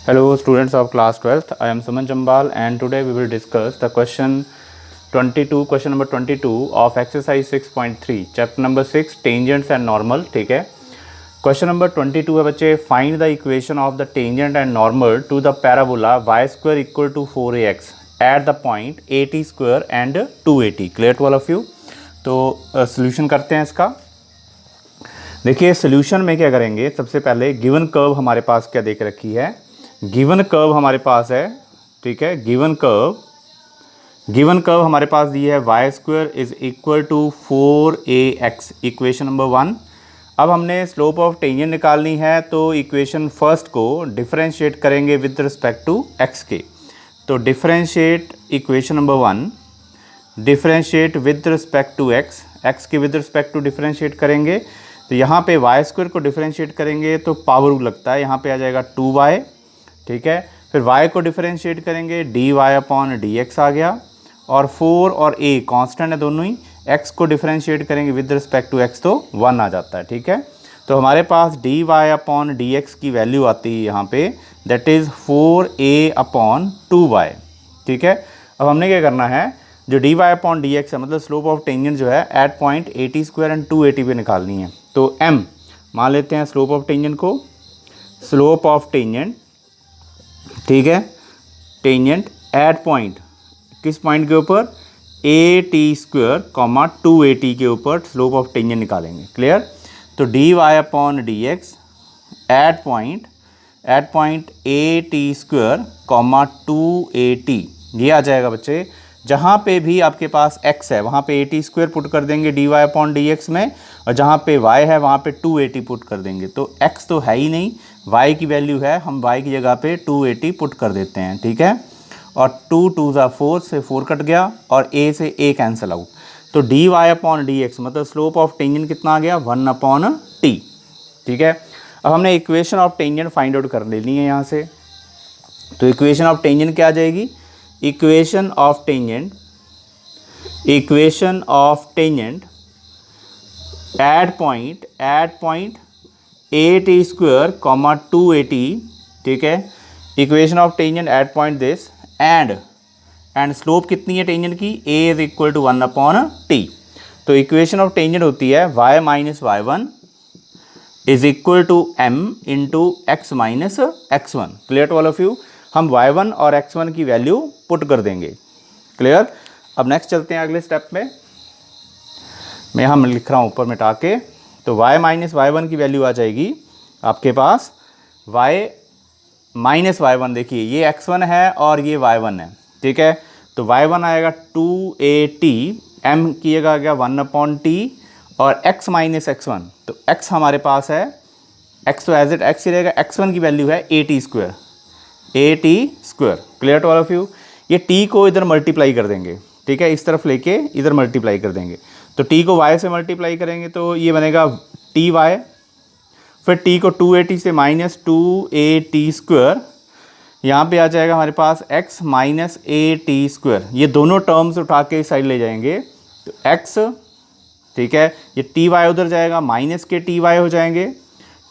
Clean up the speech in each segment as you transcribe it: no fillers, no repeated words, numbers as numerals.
Hello students of class 12th, I am Suman Jambal and today we will discuss the question number 22 of exercise 6.3 chapter number 6 tangents and normal. ठीक है, question number 22 है बच्चे, find the equation of the tangent and normal to the parabola y square equal to 4ax at the point at square and 2at. Clear to all of you? तो solution करते हैं इसका। देखिए solution में क्या करेंगे, सबसे पहले गिवन कर्व हमारे पास क्या देख रखी है, गिवन कर्व हमारे पास है, ठीक है, गिवन कर्व हमारे पास दी है y square is equal to 4ax, equation number 1। अब हमने स्लोप ऑफ टेंजेंट निकालनी है, तो इक्वेशन फर्स्ट को डिफरेंशिएट करेंगे विद रिस्पेक्ट टू x के। तो differentiate equation number 1, differentiate with respect to x के विद रिस्पेक्ट टू डिफरेंशिएट करेंगे। तो यहाँ पे y स्क्वायर को डिफरेंशिएट करेंगे तो पावर लगता है, यहाँ पे आ जाएगा 2y, ठीक है। फिर y को डिफरेंशिएट करेंगे dy अपॉन dx आ गया, और 4 और a कांस्टेंट है दोनों ही, x को डिफरेंशिएट करेंगे विद रिस्पेक्ट टू x तो 1 आ जाता है, ठीक है। तो हमारे पास dy अपॉन dx की वैल्यू आती है यहाँ पे, that is 4a upon 2y, ठीक है। अब हमने क्या करना है, जो dy अपॉन dx है मतलब स्लोप ऑफ टेंजेंट जो है at point at square and 2at पे निकालनी है। तो m मान लेते हैं स्लोप ऑफ टेंजेंट को, स्लोप ऑफ टेंजेंट, ठीक है, टेंजेंट एट पॉइंट, किस पॉइंट के ऊपर, at स्क्वायर कॉमा 2at के ऊपर स्लोप ऑफ टेंजेंट निकालेंगे। क्लियर? तो dy upon dx at point at square comma 2at, ये आ जाएगा बच्चे। जहाँ पे भी आपके पास x है वहाँ पे at स्क्वायर पुट कर देंगे dy अपॉन dx में, और जहाँ पे y है वहाँ पे 2at पुट कर देंगे। तो x तो है ही नहीं, y की वैल्यू है, हम y की जगह पे 2at पुट कर देते हैं, ठीक है। और 2 2 4 से 4 कट गया और a से a कैंसिल आउट। तो dy अपॉन dx मतलब स्लोप ऑफ टेंजेंट कितना आ गया, 1 अपॉन t, ठीक है। अब हमने equation of tangent find out कर लेनी है यहाँ से। तो इक्वेशन ऑफ टेंजेंट क्या आ जाएगी, equation of tangent at point at square comma 2at, ठीक है। Equation of tangent at point this and slope कितनी है टेंजेंट की, a is equal to 1 upon t। तो इक्वेशन ऑफ टेंजेंट होती है y minus y1 is equal to m into x minus x1। Clear to all of you? हम y1 और x1 की value put कर देंगे। क्लियर? अब नेक्स्ट चलते हैं अगले स्टेप में। मैं हम लिख रहा हूँ ऊपर मिटा के। तो y माइनस y1 की वैल्यू आ जाएगी आपके पास y माइनस y1, देखिए ये x1 है और ये y1 है, ठीक है। तो y1 आएगा 2at, m की जगह आ गया 1 अपॉन t, और x माइनस x1, तो x हमारे पास है, x तो एज इट x ही रहेगा, x1 की वैल्यू है at square. Clear to all of you? ये t को इधर मल्टीप्लाई कर देंगे, ठीक है, इस तरफ लेके इधर मल्टीप्लाई कर देंगे। तो t को y से मल्टीप्लाई करेंगे तो ये बनेगा ty, फिर t को 2at से माइनस 2at स्क्वायर, यहाँ पे आ जाएगा हमारे पास x माइनस at स्क्वायर। ये दोनों टर्म्स उठा के इस साइड ले जाएंगे, तो x, ठीक है, ये ty उधर जाएगा, माइनस के ty हो जाएंगे,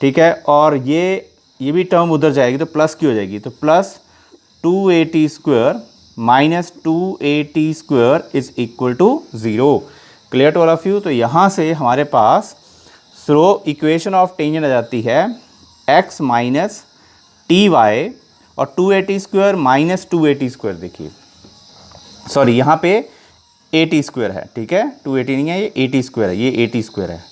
ठीक है, और ये भी टर्म उधर जाएगी तो प्लस की हो जाएगी। तो plus 2at square minus 2at square is equal to 0। Clear to all of you? तो यहाँ से हमारे पास इक्वेशन ऑफ टेंजेंट आ जाती है x माइनस ty और 2at square minus 2at square. देखिए सॉरी, यहाँ पे at स्क्वायर है, ठीक है, 2at नहीं है, ये 80 स्क्वायर है, ये 80 स्क्वायर है,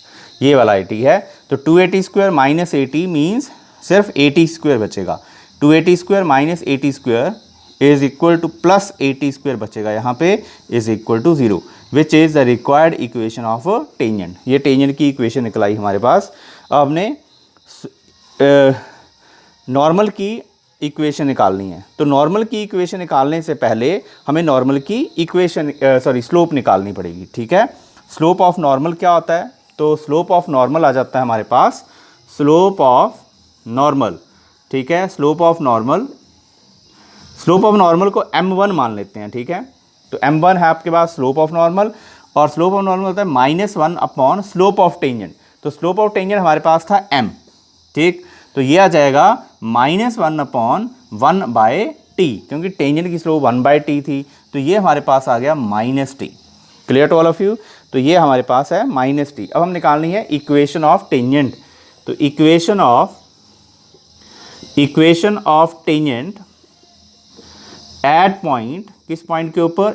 ये वाला 80 है। तो 2at स्क्वायर माइनस 80 मीन्स सिर्फ 80 स्क्वायर बचेगा। 2at square minus 80 square is equal to plus 80 square बचेगा यहाँ पे, is equal to 0, which is the required equation of tangent. ये टेंजेंट की इक्वेशन निकल आई हमारे पास। अब हमने नॉर्मल की इक्वेशन निकालनी है। तो नॉर्मल की इक्वेशन निकालने से पहले हमें नॉर्मल की इक्वेशन स्लोप निकालनी पड़ेगी, ठीक है। स्लोप ऑफ नॉर्मल क्या होता है, तो स्लोप ऑफ नॉर्मल आ जाता है हमारे पास, स्लोप ऑफ नॉर्मल, ठीक है, स्लोप ऑफ नॉर्मल को m1 मान लेते हैं, ठीक है। तो m1 है आपके पास स्लोप ऑफ नॉर्मल, और स्लोप ऑफ नॉर्मल होता है -1 अपॉन स्लोप ऑफ टेंजेंट। तो स्लोप ऑफ टेंजेंट हमारे पास था m, ठीक। तो ये आ जाएगा -1/1/t, क्योंकि टेंजेंट की स्लोप 1/t थी, तो ये हमारे पास आ गया -t। Clear to all of you? तो ये हमारे पास है -t। अब हम निकालनी है इक्वेशन ऑफ टेंजेंट। तो equation of tangent at point, किस पॉइंट के ऊपर?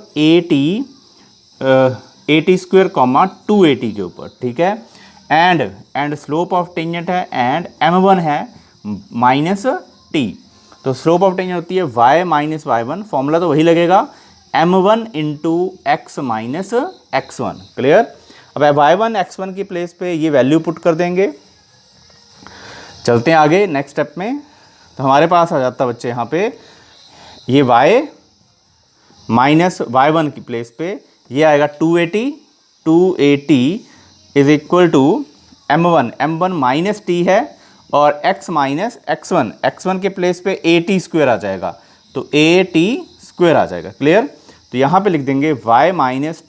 AT स्क्वायर कॉमा 2AT के ऊपर, ठीक है। एंड स्लोप ऑफ टेंजेंट है, एंड M1 है -t। तो स्लोप ऑफ टेंजेंट होती है y - y1, फॉर्मूला तो वही लगेगा, M1 × x - x1। क्लियर? अब y1 x1 की प्लेस पे ये वैल्यू पुट कर देंगे। चलते हैं आगे नेक्स्ट स्टेप में। तो हमारे पास आ जाता है बच्चे यहाँ पे ये y - y1 की प्लेस पे ये आएगा 2AT is equal to M1 -t है, और x - x1 के प्लेस पे AT स्क्वायर आ जाएगा, तो AT स्क्वायर आ जाएगा। क्लियर? तो यहाँ पे लिख देंगे y -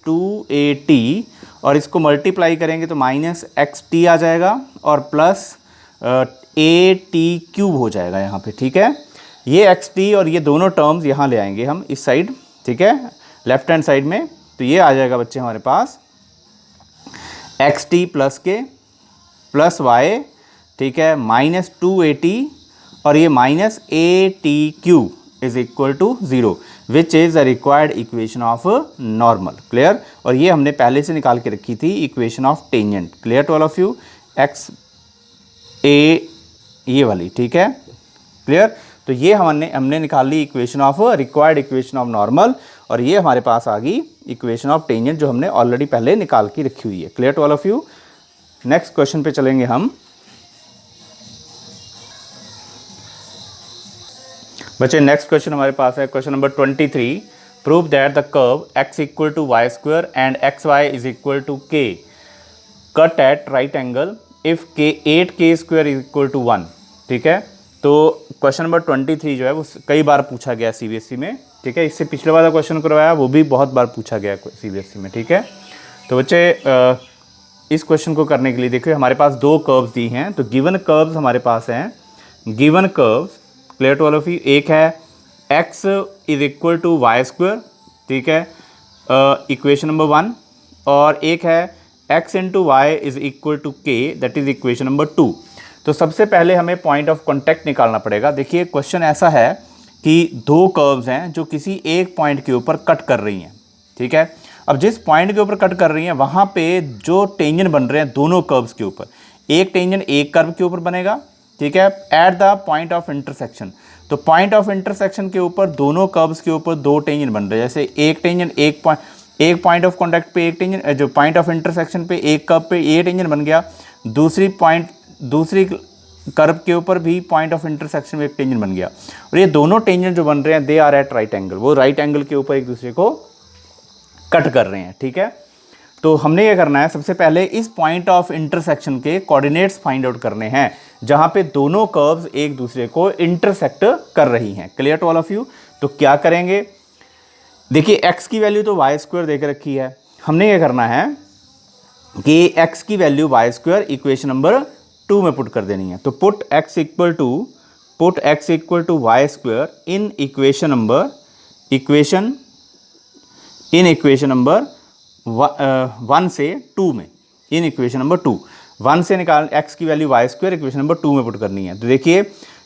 2AT, और इसको मल्टीप्लाई करेंगे तो -xt आ जाएगा, और प्लस AT³ हो जाएगा यहाँ पे, ठीक है। ये xt और ये दोनों टर्म्स यहाँ ले आएंगे हम इस साइड, ठीक है, लेफ्ट हैंड साइड में। तो ये आ जाएगा बच्चे हमारे पास xt प्लस के प्लस y, ठीक है, -2AT, और ये -AT³ is equal to 0, which is the required equation of normal. Clear? और ये हमने पहले से निकाल के रखी थी equation of tangent. Clear to all of you? ये वाली, ठीक है। क्लियर? तो ये हमने निकाल ली equation of required equation of normal, और ये हमारे पास आ गई इक्वेशन ऑफ टेंजेंट जो हमने ऑलरेडी पहले निकाल के रखी हुई है। Clear to all of you? Next question पे चलेंगे हम। बच्चे नेक्स्ट क्वेश्चन हमारे पास है question number 23। Prove that the curve x = y² and xy = k cut at right angle if k 8k² = 1। ठीक है, तो क्वेश्चन नंबर 23 जो है वो कई बार पूछा गया CBSE में। ठीक है, इससे पिछले वाला क्वेश्चन करवाया वो भी बहुत बार पूछा गया CBSE में। ठीक है, तो बच्चे इस क्वेश्चन को करने के लिए देखिए हमारे पास दो कर्व्स दी हैं। तो गिवन कर्व्स हमारे पास हैं, given curves clear to all of you. एक है x = y², ठीक है, इक्वेशन नंबर 1, और एक है x × y = k, that is equation number 2। तो सबसे पहले हमें पॉइंट ऑफ कॉन्टैक्ट निकालना पड़ेगा। देखिए क्वेश्चन ऐसा है कि दो कर्व्स हैं जो किसी एक पॉइंट के ऊपर कट कर रही हैं। ठीक है, अब जिस पॉइंट के ऊपर कट कर रही हैं वहाँ पे जो टेंजेंट बन रहे हैं दोनों कर्व्स के ऊपर, एक टेंजेंट एक कर्व के ऊपर बनेगा, ठीक है, eight the point of intersection. तो पॉइंट ऑफ इंटरसेक्शन के ऊपर दोनों कर्व्स के ऊपर दो टेंजेंट बन रहे हैं। जैसे एक टेंजेंट एक पॉइंट ऑफ कॉन्टैक्ट पे एक टेंजेंट, जो पॉइंट ऑफ इंटरसेक्शन पे एक कर्व पे ये टेंजेंट बन गया, दूसरी कर्व के ऊपर भी पॉइंट ऑफ इंटरसेक्शन में एक टेंजेंट बन गया, और ये दोनों टेंजेंट जो बन रहे हैं they are at right angle, वो राइट एंगल के ऊपर एक दूसरे को कट कर रहे हैं। ठीक है, तो हमने ये करना है, सबसे पहले इस पॉइंट ऑफ इंटरसेक्शन के कोऑर्डिनेट्स फाइंड आउट करने हैं जहां पे दोनों कर्व्स एक दूसरे को इंटरसेक्ट कर रही हैं। Clear to all of you? तो क्या करेंगे, देखिए x की वैल्यू तो y² दे के रखी है, हमने ये करना है कि x की वैल्यू y² इक्वेशन नंबर 2 में पुट कर देनी है। तो put x = y² in equation number 1 से 2 में, इन इक्वेशन नंबर 2 1 से निकाल x की वैल्यू y² इक्वेशन नंबर 2 में पुट करनी है। तो देखिए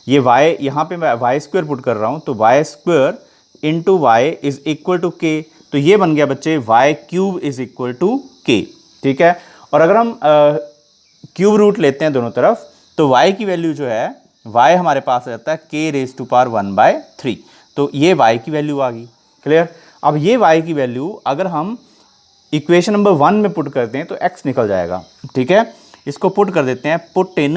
ये y, यहाँ पे मैं y² पुट कर रहा हूँ, तो y² × y = k, तो ये बन गया बच्चे y³ = k। ठीक है, और अगर हम क्यूब रूट लेते हैं दोनों तरफ, तो y की वैल्यू जो है y हमारे पास आ जाता है k⁻⁴ तो ये y की वैल्यू आ गई। क्लियर? अब ये y की वैल्यू अगर हम इक्वेशन नंबर 1 में पुट करते हैं तो x निकल जाएगा। ठीक है, इसको पुट कर देते हैं, पुट इन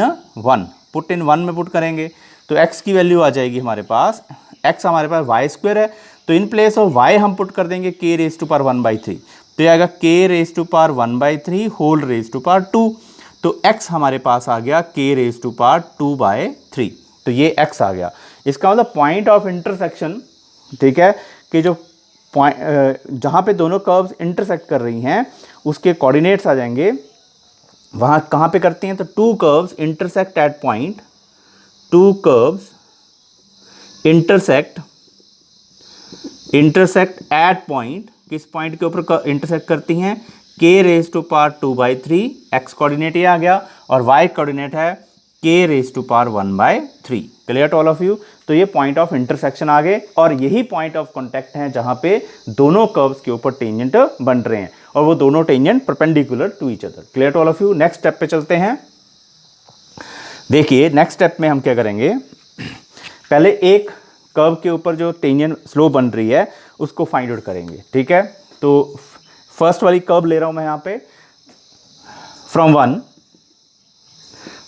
1 में पुट करेंगे तो x की वैल्यू आ जाएगी हमारे पास, x हमारे पास y² है, तो इन प्लेस ऑफ y हम पुट कर देंगे k⁻⁴ तो ये आएगा k⁻⁴ whole raise to power 2। तो x हमारे पास आ गया k⁻⁴ तो ये x आ गया। इसका मतलब पॉइंट ऑफ इंटरसेक्शन, ठीक है, कि जो पॉइंट जहाँ पे दोनों कर्व्स इंटरसेक्ट कर रही हैं उसके कोऑर्डिनेट्स आ जाएंगे, वहाँ कहाँ पे करती हैं, तो two curves intersect at point two curves intersect at point, किस पॉइंट के ऊपर इंटरसेक्ट करती हैं, k raise to power 2/3, x coordinate ये आ गया और y कोऑर्डिनेट है k raise to power 1/3। Clear to all of you. तो ये पॉइंट ऑफ इंटरसेक्शन आ गए और यही पॉइंट ऑफ कॉन्टैक्ट है जहां पे दोनों कर्व्स के ऊपर टेंजेंट बन रहे हैं और वो दोनों tangent perpendicular to each other. Clear to all of you. Next step पे चलते हैं। देखिए नेक्स्ट स्टेप में हम क्या करेंगे, पहले एक कर्व के ऊपर जो टेंजेंट स्लोप बन रही है उसको फाइंड आउट करेंगे। ठीक है, तो फर्स्ट वाली कर्व ले रहा हूं मैं यहां पे फ्रॉम 1।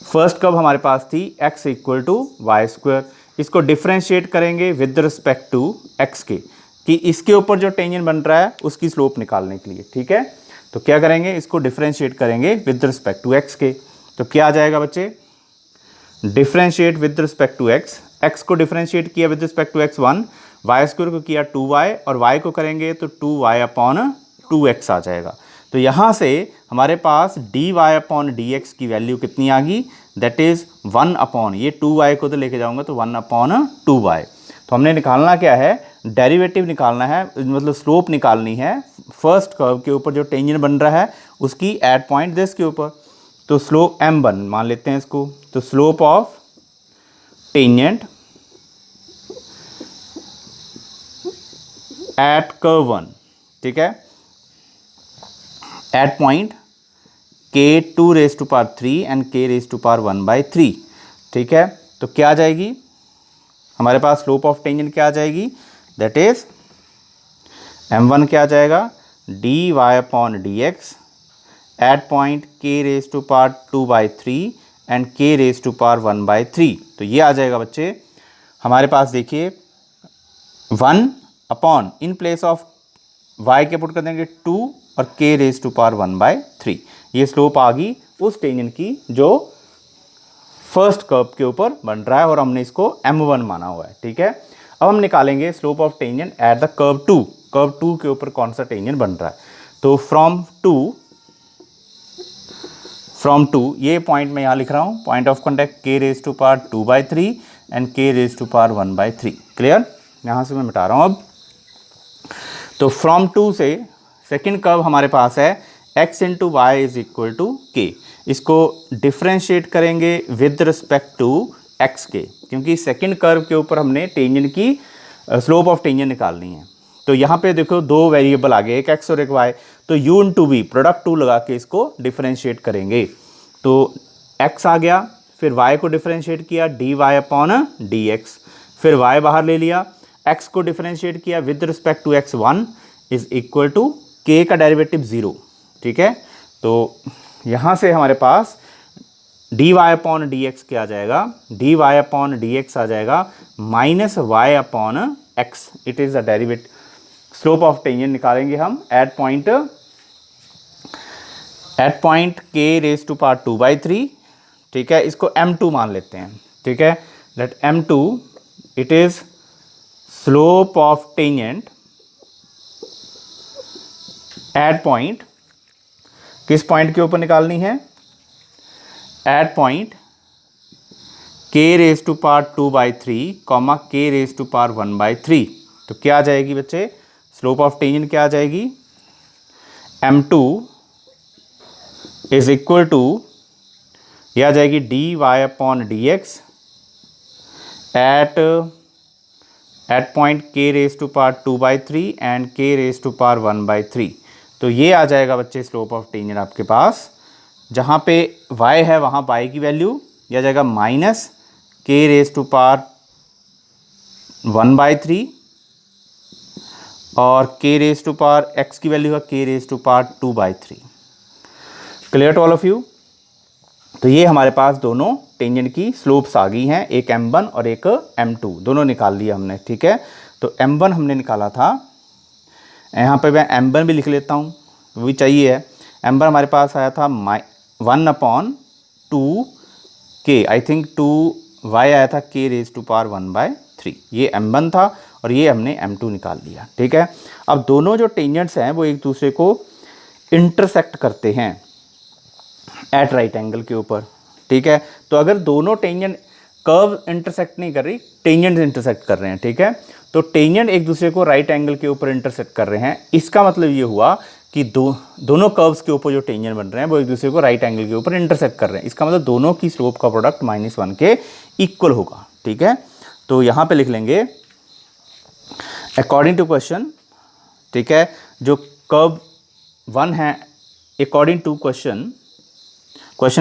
फर्स्ट कर्व हमारे पास थी x equal to y square, इसको डिफ्रेंशिएट करेंगे विद रिस्पेक्ट टू x के, कि इसके ऊपर जो टेंजेंट बन रहा है उसकी स्लोप निकालने के लिए। ठीक है, तो क्या करेंगे, इसको डिफ्रेंशिएट करेंगे विद रिस्पेक्ट टू x के। तो क्या आ जाएगा बच्चे, differentiate with respect to x को डिफ्रेंशिएट किया with respect to x1, y square को किया 2y और y को करेंगे तो 2y अपॉन 2x आ जाएगा। तो यहाँ से हमारे पास dy अपॉन dx की वैल्यू कितनी आ गई, दैट इज़ 1 अपॉन, ये 2y को तो लेके जाऊँगा तो 1 अपॉन 2y। तो हमने निकालना क्या है, डेरिवेटिव निकालना है, मतलब स्लोप निकालनी है फर्स्ट कर्व के ऊपर जो टेंजेंट बन रहा है उसकी एट पॉइंट दिस के ऊपर। तो स्लोप m1 मान लेते हैं इसको, तो slope of tangent at curve 1, ठीक है, at point k2 raise to power 3 and k raise to power 1/3। ठीक है, तो क्या आ जाएगी हमारे पास स्लोप ऑफ टेंजेंट, क्या आ जाएगी, दैट इज m1 क्या आ जाएगा, dy upon dx at point k raise to power 2/3 and k raise to power 1/3। तो ये आ जाएगा बच्चे हमारे पास, देखिए 1 upon, in place of y के पुट कर देंगे 2 और k रेज टू पावर 1/3। ये स्लोप आ गई उस टेंजेंट की जो फर्स्ट कर्व के ऊपर बन रहा है और हमने इसको m1 माना हुआ है। ठीक है, अब हम निकालेंगे slope of tangent at the curve 2। Curve 2 के ऊपर कौन सा टेंजेंट बन रहा है, तो फ्रॉम 2 ये पॉइंट मैं यहाँ लिख रहा हूँ, point of contact k raise to power 2/3 and k raise to power 1/3। Clear, यहाँ से मैं मिटा रहा हूँ अब। तो फ्रॉम 2 से सेकेंड कर्व हमारे पास है x into y is equal to k, इसको डिफ्रेंशिएट करेंगे विद रिस्पेक्ट टू x के, क्योंकि सेकेंड कर्व के ऊपर हमने टेंजेंट की स्लोप ऑफ टेंजेंट निकालनी है। तो यहाँ पे देखो दो वेरिएबल आ गए, एक x और एक y, तो u इंटू v प्रोडक्ट 2 लगा के इसको डिफ्रेंशिएट करेंगे। तो x आ गया, फिर y को डिफ्रेंशिएट किया dy अपॉन dx, फिर y बाहर ले लिया, x को डिफ्रेंशिएट किया with respect to x1 is equal to k का डेरिवेटिव 0। ठीक है, तो यहाँ से हमारे पास dy अपॉन dx क्या आ जाएगा, dy अपॉन dx आ जाएगा minus y upon x, it is the derivative. Slope of tangent निकालेंगे हम at point k raise to power 2/3। ठीक है, इसको m2 मान लेते हैं। ठीक है, let m2 it is slope of tangent at point, किस पॉइंट के ऊपर निकालनी है, at point k raise to power 2/3 comma k raise to power 1/3। तो क्या आ जाएगी बच्चे, स्लोप ऑफ टेंजेंट क्या आ जाएगी, m2 इज इक्वल टू, यह आ जाएगी dy upon dx at point k raise to power 2/3 and k raise to power 1/3। तो ये आ जाएगा बच्चे स्लोप ऑफ टेंजेंट आपके पास, जहाँ पे y है वहाँ y की वैल्यू यह आ जाएगा minus k raise to power 1/3 और k raise to power x की वैल्यू है k raise to power 2/3। Clear to all of you. तो ये हमारे पास दोनों टेंजेंट की स्लोप्स आ गई हैं, एक m1 और एक m2, दोनों निकाल लिया हमने। ठीक है, तो m1 हमने निकाला था, यहाँ पे मैं m1 भी लिख लेता हूँ, वो भी चाहिए है। m1 हमारे पास आया था 1 upon 2k, I think 2y आया था k रेज टू पावर 1/3, ये m1 था और ये हमने m2 निकाल लिया। ठीक है, अब दोनों जो टेंजेंट्स हैं वो एक दूसरे को इंटरसेक्ट करते हैं एट राइट एंगल के ऊपर। ठीक है, तो अगर दोनों टेंजेंट कर्व इंटरसेक्ट नहीं कर रही, टेंजेंट इंटरसेक्ट कर रहे हैं, ठीक है। तो टेंजेंट एक दूसरे को राइट एंगल के ऊपर इंटरसेक्ट कर रहे हैं, इसका मतलब ये हुआ कि दोनों कर्व्स के ऊपर जो टेंजेंट बन रहे हैं वो एक दूसरे को राइट एंगल के ऊपर इंटरसेक्ट कर रहे हैं। इसका मतलब दोनों की स्लोप का प्रोडक्ट -1 के इक्वल होगा, ठीक है। तो यहाँ पे लिख लेंगे अकॉर्डिंग टू क्वेश्चन, ठीक है, जो कर्व 1 है अकॉर्डिंग टू क्वेश्चन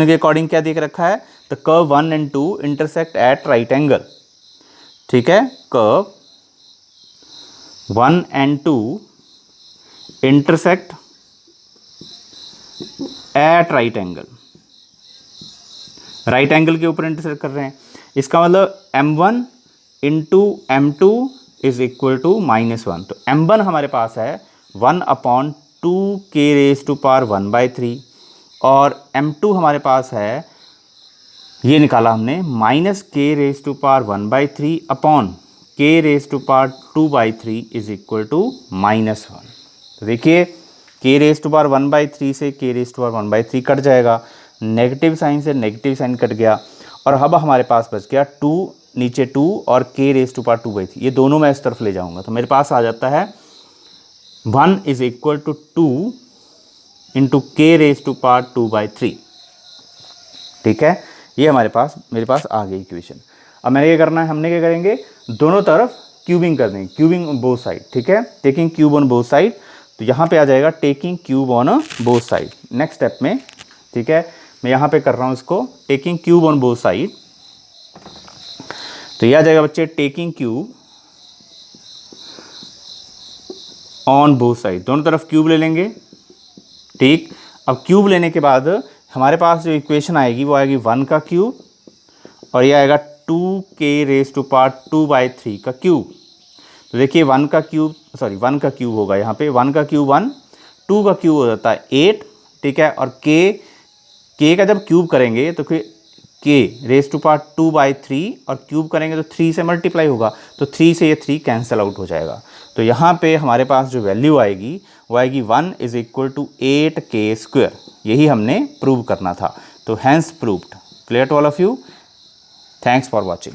के अकॉर्डिंग क्या देख रखा है, the curve 1 and 2 intersect at right angle, ठीक है। Curve 1 and 2 intersect at right angle, right angle के ऊपर इंटरसेक्ट कर रहे हैं। इसका मतलब m1 into m2 is equal to -1। तो m1 हमारे पास है 1/2 k⁻⁴ और m2 हमारे पास है, ये निकाला हमने, -k⁻⁴ upon k⁻² is equal to -1। तो देखिए k⁻⁴ से k⁻⁴ कट जाएगा, नेगेटिव साइन से नेगेटिव साइन कट गया, और अब हमारे पास बच गया 2 नीचे 2 और k⁻²/3, ये दोनों मैं इस तरफ ले जाऊंगा तो मेरे पास आ जाता है 1 is equal to 2 into k⁻²/3, ठीक है। ये मेरे पास आ गई इक्वेशन। अब मैंने क्या करना है, हमने क्या करेंगे, दोनों तरफ क्यूबिंग कर देंगे, क्यूबिंग ऑन बोथ साइड, ठीक है, taking cube on both side. तो यहाँ पे आ जाएगा taking cube on both side next step में, ठीक है। मैं यहाँ पे कर रहा हूँ इसको taking cube on both side. तो यह आ जाएगा बच्चे taking cube on both side, दोनों तरफ क्यूब ले लेंगे, ठीक। अब क्यूब लेने के बाद हमारे पास जो इक्वेशन आएगी वो आएगी 1 का क्यूब और ये आएगा 2k⁻² का क्यूब। तो देखिए 1 का क्यूब होगा यहाँ पे, 1 का क्यूब 1, 2 का क्यूब हो जाता है 8, ठीक है। और k का जब क्यूब करेंगे तो फिर k⁻² और क्यूब करेंगे तो 3 से मल्टीप्लाई होगा, तो 3 से ये 3 कैंसिल आउट हो जाएगा। तो यहाँ पे हमारे पास जो वैल्यू आएगी वो आएगी 1 इज इक्वल टू 8k²। यही हमने प्रूव करना था, तो hence proved. Clear to all of you, thanks for watching.